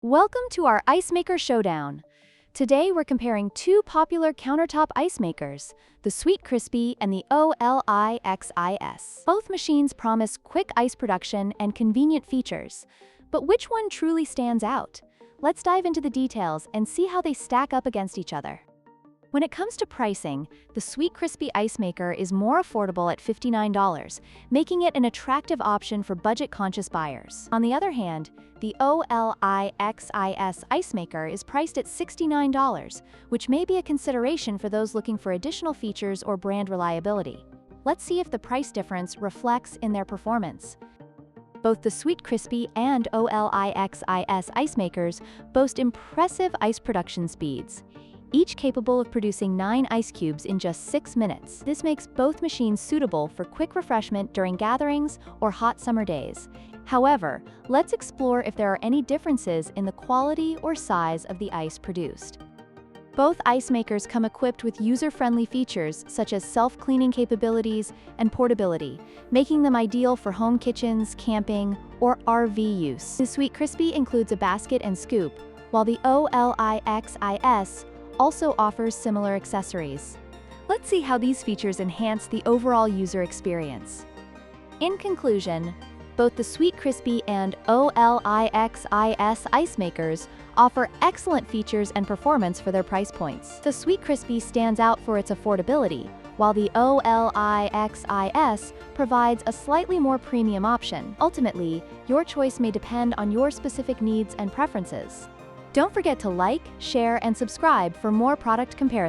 Welcome to our Ice Maker Showdown. Today we're comparing two popular countertop ice makers, the Sweetcrispy and the OLIXIS. Both machines promise quick ice production and convenient features, but which one truly stands out? Let's dive into the details and see how they stack up against each other. When it comes to pricing, the Sweetcrispy ice maker is more affordable at $59, making it an attractive option for budget-conscious buyers. On the other hand, the OLIXIS ice maker is priced at $69, which may be a consideration for those looking for additional features or brand reliability. Let's see if the price difference reflects in their performance. Both the Sweetcrispy and OLIXIS ice makers boast impressive ice production speeds, each capable of producing 9 ice cubes in just 6 minutes. This makes both machines suitable for quick refreshment during gatherings or hot summer days. However, let's explore if there are any differences in the quality or size of the ice produced. Both ice makers come equipped with user-friendly features such as self-cleaning capabilities and portability, making them ideal for home kitchens, camping, or RV use. The Sweetcrispy includes a basket and scoop, while the OLIXIS also offers similar accessories. Let's see how these features enhance the overall user experience. In conclusion, both the Sweetcrispy and OLIXIS ice makers offer excellent features and performance for their price points. The Sweetcrispy stands out for its affordability, while the OLIXIS provides a slightly more premium option. Ultimately, your choice may depend on your specific needs and preferences. Don't forget to like, share, and subscribe for more product comparisons.